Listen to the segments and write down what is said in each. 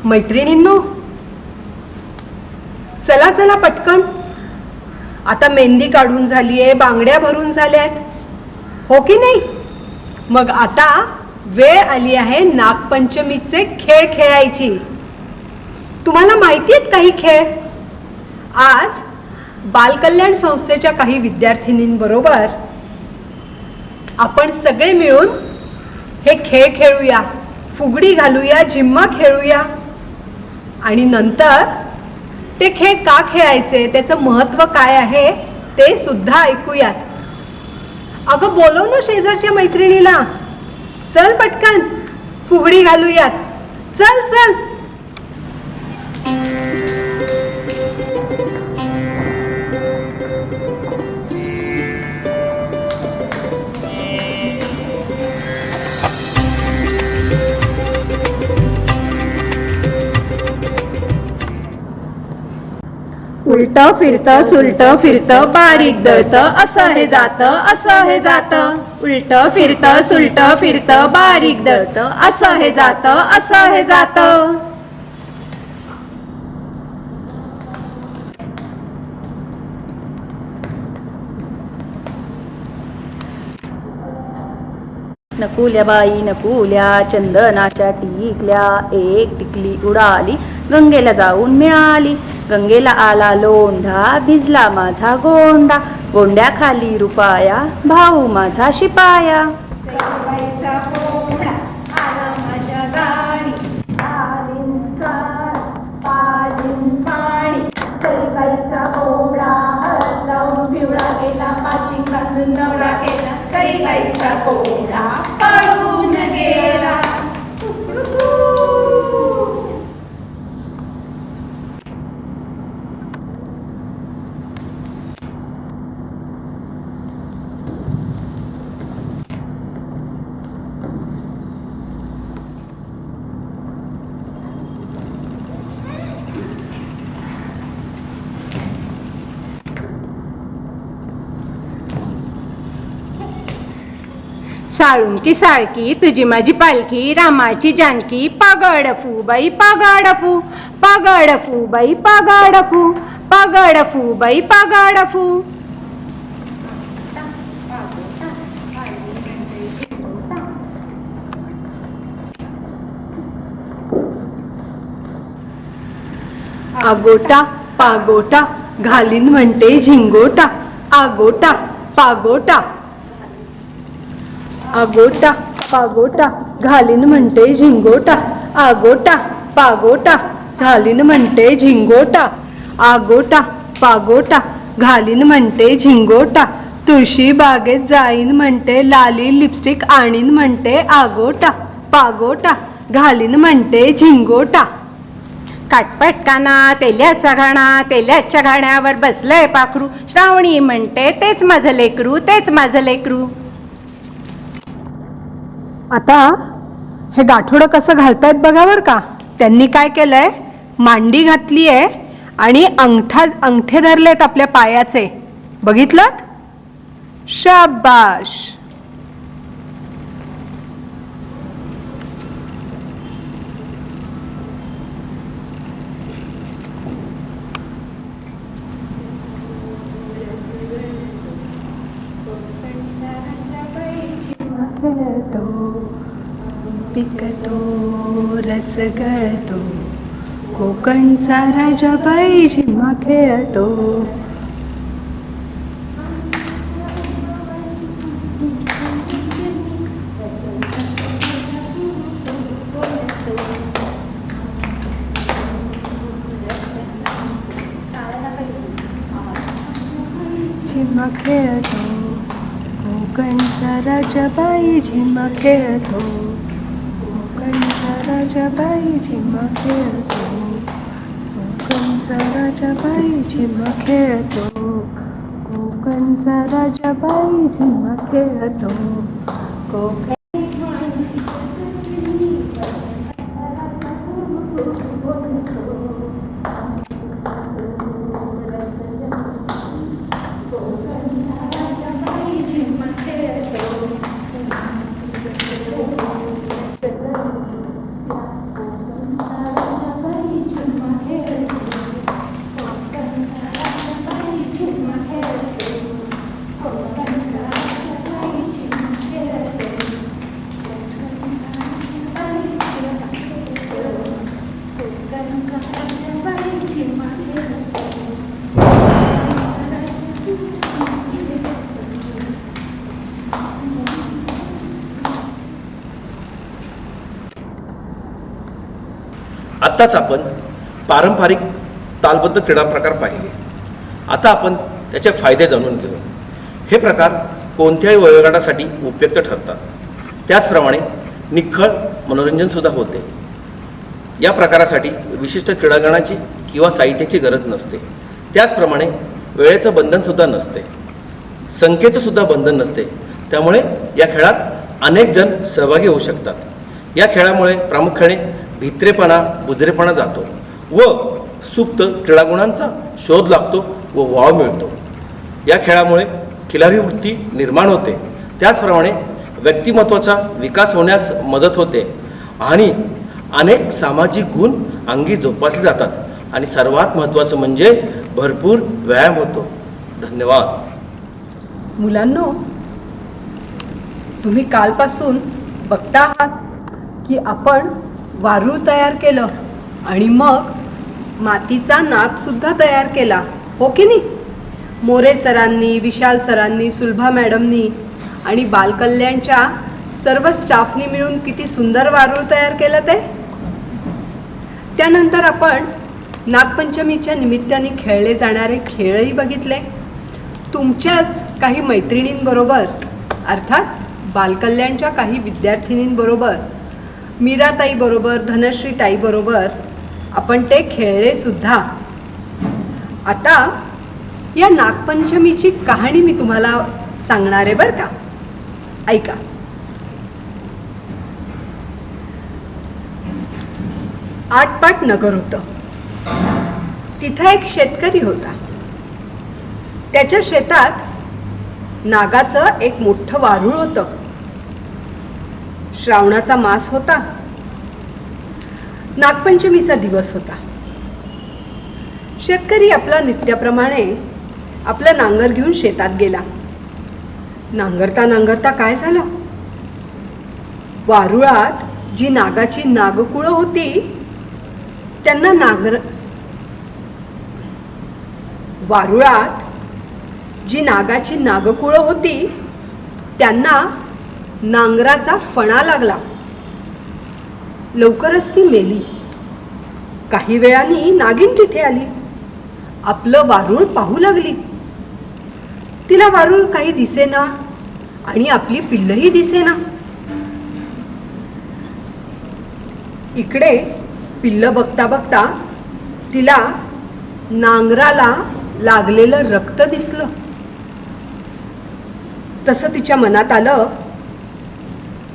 मैत्रिणींनो, चला चला पटकन. आता मेहंदी काढून झालीये, बांगड्या भरून झाल्यात, हो की नाही? मग आता वेळ आली आहे नागपंचमीचे खेळ खेळायची. तुम्हाला माहिती आहेत काही खेळ? आज बालकल्याण संस्थेच्या काही विद्यार्थिनींबरोबर आपण सगळे मिळून हे खेळ खेळूया, फुगडी घालूया, झिम्मा खेळूया आणि नंतर ते खेळ का खेळायचे, त्याचं महत्त्व काय आहे ते सुद्धा ऐकूयात. अगं बोलव ना शेजारच्या मैत्रिणीला. चल पटकन फुगडी घालूयात. चल चल. उलट फिरतं सुलट फिरतं बारीक दळतं असं हे जातं असं हे जातं. उलट फिरतं सुलट फिरतं बारीक दळतं असं हे जातं असं हे जातं. नकुल्या बाई नकुल्या चंदनाच्या टिकल्या, एक टिकली उडाली गंगेला जाऊन मिळाली. गंगेला आला लोंढा भिजला माझा गोंडा, गोंड्याखाली रुपाया भाऊ माझा शिपाया. साळुंकी साळकी तुझी माझी पालखी रामाची जानकी. पगड फू बाई पगड फू, पगड फू बाई पगड फू, पगड फू बाई पगड फू. आगोटा पागोटा घालीन म्हणते झिंगोटा, आगोटा पागोटा. आगोटा पागोटा घालीन म्हणते झिंगोटा, आगोटा पागोटा घालीन म्हणते झिंगोटा. आगोटा पागोटा घालीन म्हणते झिंगोटा, तुळशी बागेत जाईन म्हणते लाली लिपस्टिक आणीन म्हणते. आगोटा पागोटा घालीन म्हणते झिंगोटा. काटपटकाना तेल्याचा घाणा, तेल्याच्या घाण्यावर बसलंय पाखरू. श्रावणी म्हणते तेच माझं लेकरू, तेच माझं लेकरू. आता हे गाठोडं कसं घालतायत बघा बरं का. त्यांनी काय केलंय, मांडी घातली आहे आणि अंगठे धरलेत आपल्या पायाचे. बघितलं? शाबाश. पिकतो रस गळतो, कोकणचा राजाबाई झिम्मा खेळतो. झिम्मा खेळतो, कोकणचा राजाबाई झिम्मा खेळतो. कोकणचा राजाबाई झिम्मा खेळतो. कोकणचा राजाबाई झिम्मा खेळतो. कोकणचा राजाबाई झिम्मा खेळतो. कोकण आत्ताच आपण पारंपरिक तालबद्ध क्रीडा प्रकार पाहिले. आता आपण त्याचे फायदे जाणून घेऊ. हे प्रकार कोणत्याही वयोगटासाठी उपयुक्त ठरतात. त्याचप्रमाणे निखळ मनोरंजनसुद्धा होते. या प्रकारासाठी विशिष्ट क्रीडागणाची किंवा साहित्याची गरज नसते. त्याचप्रमाणे वेळेचं बंधनसुद्धा नसते, संख्येचंसुद्धा बंधन नसते. त्यामुळे या खेळात अनेक जण सहभागी होऊ शकतात. या खेळामुळे प्रामुख्याने भित्रेपणा, बुजरेपणा जातो व सुप्त क्रीडागुणांचा शोध लागतो व वाव मिळतो. या खेळामुळे खिलारी वृत्ती निर्माण होते. त्याचप्रमाणे व्यक्तिमत्वाचा विकास होण्यास मदत होते आणि अनेक सामाजिक गुण अंगी जोपासले जातात. आणि सर्वात महत्त्वाचं म्हणजे भरपूर व्यायाम होतो. धन्यवाद. मुलांनो, तुम्ही कालपासून बघता आहात की आपण वारूळ तयार केलं आणि मग मातीचा नाग सुद्धा तयार केला, हो की नाही? मोरे सरांनी, विशाल सरांनी, सुलभा मॅडमनी आणि बालकल्याणच्या सर्व स्टाफनी मिळून किती सुंदर वारूळ तयार केलं ते. त्यानंतर आपण नागपंचमीच्या निमित्ताने खेळले जाणारे खेळही बघितले. तुमच्याच काही मैत्रिणींबरोबर, अर्थात बालकल्याणच्या काही विद्यार्थिनींबरोबर, मीराताईबरोबर, धनश्रीताईबरोबर आपण ते खेळले सुद्धा. आता या नागपंचमीची कहाणी मी तुम्हाला सांगणार आहे बरं का. ऐका. आटपाट नगर होतं. तिथं एक शेतकरी होता. त्याच्या शेतात नागाचं एक मोठं वारूळ होतं. श्रावणाचा मास होता. नागपंचमीचा दिवस होता. शेतकरी आपला नित्याप्रमाणे आपलं नांगर घेऊन शेतात गेला. नांगरता नांगरता काय झालं, वारुळात जी नागाची नागकुळं होती त्यांना वारुळात जी नागाची नागकुळं होती त्यांना नांगराचा फणा लागला. लवकरच ती मेली. काही वेळाने नागिन तिथे आली. आपलं वारूळ पाहू लागली. तिला वारूळ काही दिसेना आणि आपली पिल्लही दिसेना. इकडे पिल्ल बघता बघता तिला नांगराला लागलेलं रक्त दिसलं. तसं तिच्या मनात आलं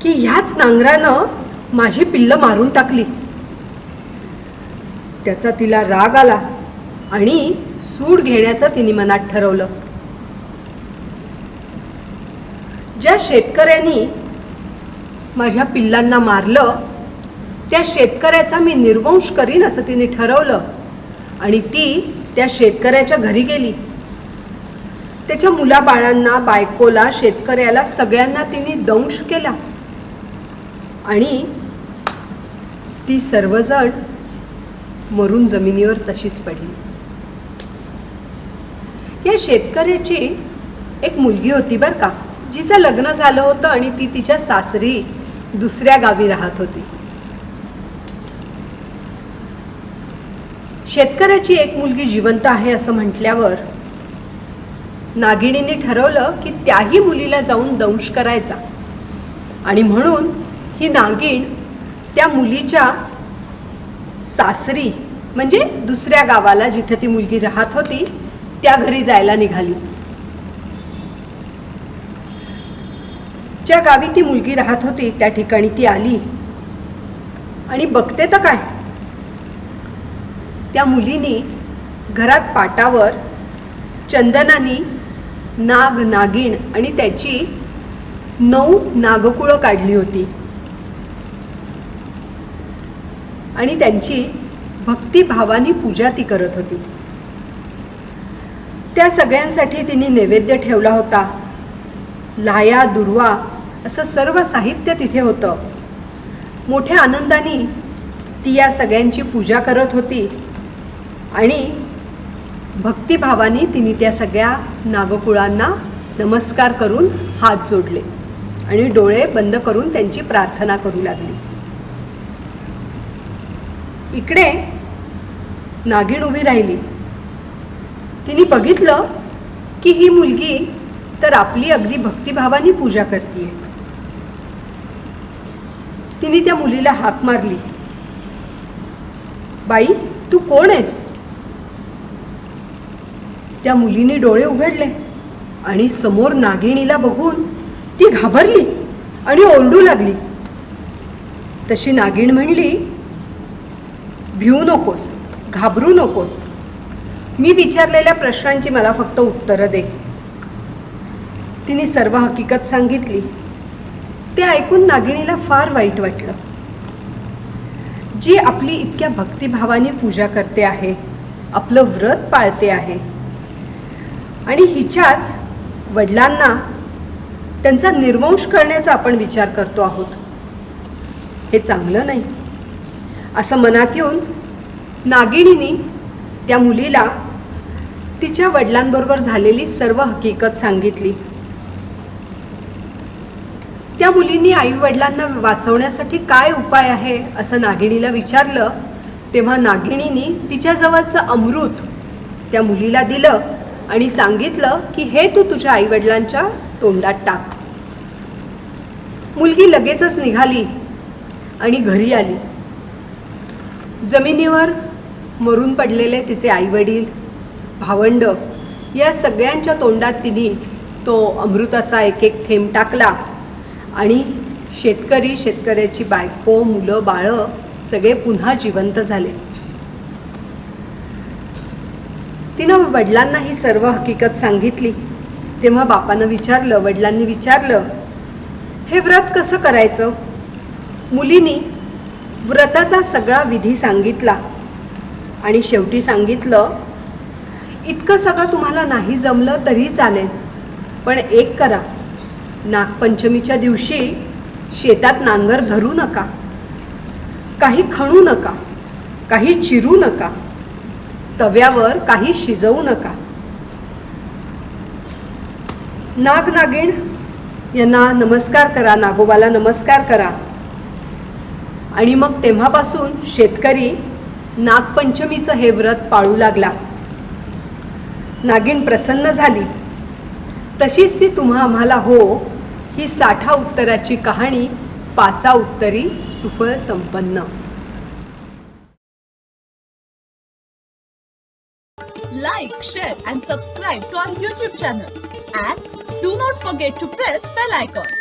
की ह्याच नांगरानं माझी पिल्लं मारून टाकली. त्याचा तिला राग आला आणि सूड घेण्याचं तिने मनात ठरवलं. ज्या शेतकऱ्यांनी माझ्या पिल्लांना मारलं त्या शेतकऱ्याचा मी निर्वंश करीन असं तिने ठरवलं आणि ती त्या शेतकऱ्याच्या घरी गेली. त्याच्या मुलाबाळांना, बायकोला, शेतकऱ्याला सगळ्यांना तिने दंश केला आणि ती सर्वजण मरून जमिनीवर तशीच पडली. या शेतकऱ्याची एक मुलगी होती बर का, जिचं लग्न झालं होतं आणि ती तिच्या सासरी दुसऱ्या गावी राहत होती. शेतकऱ्याची एक मुलगी जिवंत आहे असं म्हटल्यावर नागिणीने ठरवलं की त्याही मुलीला जाऊन दंश करायचा आणि म्हणून ही नागिण त्या मुलीच्या सासरी म्हणजे दुसऱ्या गावाला जिथे ती मुलगी राहत होती त्या घरी जायला निघाली. ज्या गावी ती मुलगी राहत होती त्या ठिकाणी ती आली आणि बघते तर काय, त्या मुलीने घरात पाटावर चंदनानी नाग, नागिण आणि त्याची 9 नागकुळं काढली होती आणि त्यांची भक्तिभावानी पूजा ती करत होती. त्या सगळ्यांसाठी तिने नैवेद्य ठेवला होता. लाया, दुर्वा असं सर्व साहित्य तिथे होतं. मोठ्या आनंदाने ती या सगळ्यांची पूजा करत होती आणि भक्तिभावाने तिने त्या सगळ्या नागकुळांना नमस्कार करून हात जोडले आणि डोळे बंद करून त्यांची प्रार्थना करू लागली. इकडे नागिण उभी राहिली. तिने बघितलं की ही मुलगी तर आपली अगदी भक्तिभावाने पूजा करते. तिने त्या मुलीला हाक मारली, बाई तू कोण आहेस? त्या मुलीने डोळे उघडले आणि समोर नागिणीला बघून ती घाबरली आणि ओरडू लागली. तशी नागिण म्हणली, भिवू नकोस, घाबरू नकोस, मी विचारलेल्या प्रश्नांची मला फक्त उत्तरं दे. तिने सर्व हकीकत सांगितली. ते ऐकून नागिणीला फार वाईट वाटलं. जी आपली इतक्या भक्तिभावाने पूजा करते आहे, आपलं व्रत पाळते आहे आणि हिच्याच वडिलांना त्यांचा निर्वंश करण्याचा आपण विचार करतो आहोत, हे चांगलं नाही असं मनात येऊन नागिणीने त्या मुलीला तिच्या वडिलांबरोबर झालेली सर्व हकीकत सांगितली. त्या मुलींनी आई वडिलांना वाचवण्यासाठी काय उपाय आहे असं नागिणीला विचारलं. तेव्हा नागिणीने तिच्या जवळचं अमृत त्या मुलीला दिलं आणि सांगितलं की हे तू तुझ्या आई वडिलांच्या तोंडात टाक. मुलगी लगेचच निघाली आणि घरी आली. जमिनीवर मरून पडलेले तिचे आई वडील, भावंड या सगळ्यांच्या तोंडात तिने तो अमृताचा एक एक थेंब टाकला आणि शेतकरी, शेतकऱ्याची बायको, मुलं, बाळं सगळे पुन्हा जिवंत झाले. तिनं वडिलांना ही सर्व हकीकत सांगितली. तेव्हा वडिलांनी विचारलं, हे व्रत कसं करायचं? मुलीने व्रताचा सगळा विधी सांगितला आणि शेवटी सांगितलं, इतकं सगळं तुम्हाला नाही जमलं तरी चालेल, पण एक करा, नागपंचमीच्या दिवशी शेतात नांगर धरू नका, काही खणू नका, काही चिरू नका, तव्यावर काही शिजवू नका. नाग नागिण यांना नमस्कार करा, नागोबाला नमस्कार करा आणि मग तेव्हापासून शेतकरी नागपंचमीचं हे व्रत पाळू लागला. नागिण प्रसन्न झाली. तशीच ती तुम्हा आम्हाला हो ही 60 उत्तराची कहाणी 5 उत्तरी सुफळ संपन्न. Like, share and subscribe to our YouTube channel and do not forget to press bell icon.